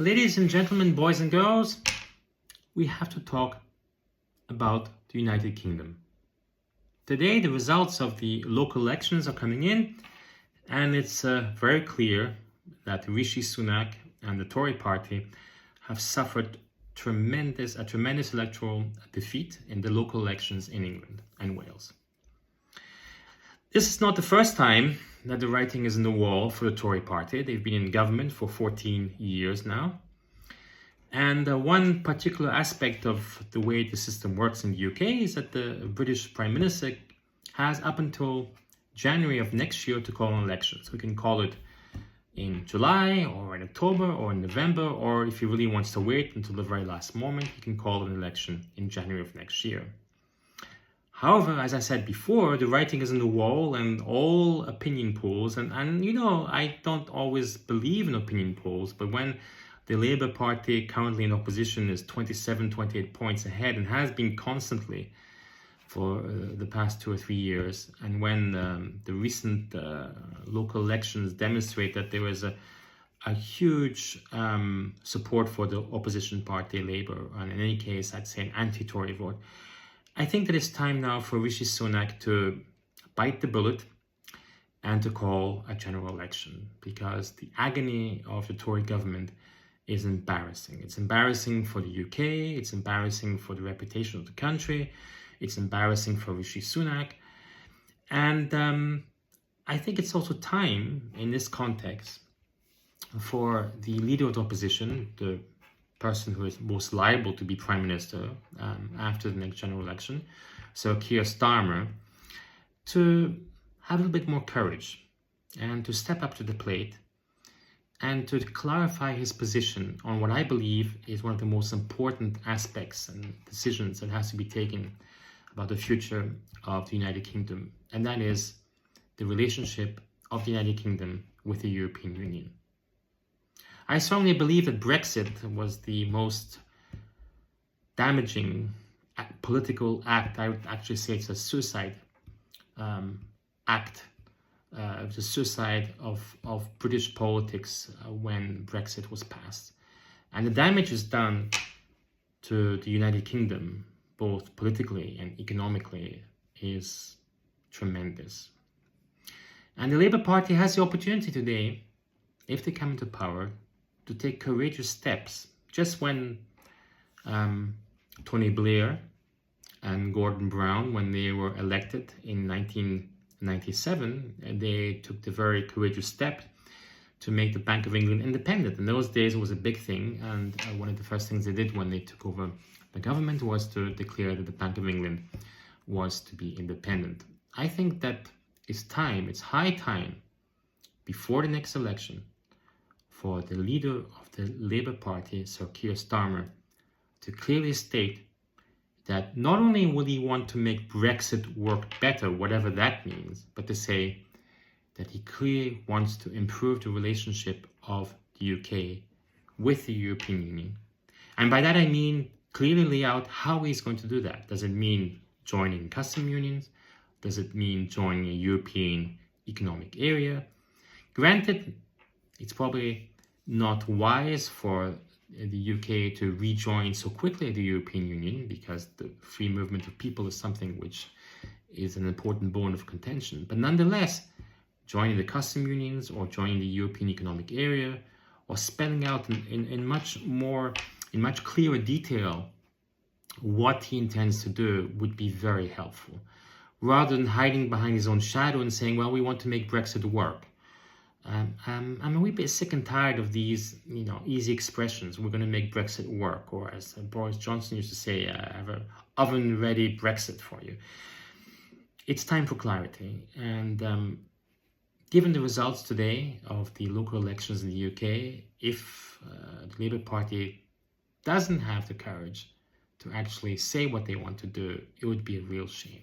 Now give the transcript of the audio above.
Ladies and gentlemen, boys and girls, we have to talk about the United Kingdom. Today, the results of the local elections are coming in, and it's very clear that Rishi Sunak and the Tory party have suffered a tremendous electoral defeat in the local elections in England and Wales. This is not the first time that the writing is on the wall for the Tory party. They've been in government for 14 years now. And one particular aspect of the way the system works in the UK is that the British Prime Minister has up until January of next year to call an election. So we can call it in July or in October or in November, or if he really wants to wait until the very last moment, he can call an election in January of next year. However, as I said before, the writing is on the wall, and all opinion polls, and you know, I don't always believe in opinion polls, but when the Labour Party, currently in opposition, is 27, 28 points ahead and has been constantly for the past 2 or 3 years, and when the recent local elections demonstrate that there is a huge support for the opposition party, Labour, and in any case, I'd say an anti-Tory vote, I think that it's time now for Rishi Sunak to bite the bullet and to call a general election, because the agony of the Tory government is embarrassing. It's embarrassing for the UK, it's embarrassing for the reputation of the country, it's embarrassing for Rishi Sunak. And I think it's also time in this context for the leader of the opposition, the person who is most liable to be Prime Minister after the next general election, so Keir Starmer, to have a little bit more courage and to step up to the plate and to clarify his position on what I believe is one of the most important aspects and decisions that has to be taken about the future of the United Kingdom, and that is the relationship of the United Kingdom with the European Union. I strongly believe that Brexit was the most damaging political act. I would actually say it's a suicide act. It was a suicide of British politics when Brexit was passed. And the damage is done to the United Kingdom, both politically and economically, is tremendous. And the Labour Party has the opportunity today, if they come into power, to take courageous steps. Just when Tony Blair and Gordon Brown, when they were elected in 1997, they took the very courageous step to make the Bank of England independent. In those days, it was a big thing, and one of the first things they did when they took over the government was to declare that the Bank of England was to be independent. I think that it's high time, before the next election, for the leader of the Labour Party, Sir Keir Starmer, to clearly state that not only will he want to make Brexit work better, whatever that means, but to say that he clearly wants to improve the relationship of the UK with the European Union. And by that I mean clearly lay out how he's going to do that. Does it mean joining custom unions? Does it mean joining a European Economic Area? Granted, it's probably not wise for the UK to rejoin so quickly the European Union, because the free movement of people is something which is an important bone of contention. But nonetheless, joining the custom unions or joining the European Economic Area, or spelling out in much clearer detail what he intends to do, would be very helpful, rather than hiding behind his own shadow and saying, well, we want to make Brexit work. I'm a wee bit sick and tired of these, easy expressions. We're going to make Brexit work, or as Boris Johnson used to say, I have an oven-ready Brexit for you. It's time for clarity. And given the results today of the local elections in the UK, if the Labour Party doesn't have the courage to actually say what they want to do, it would be a real shame.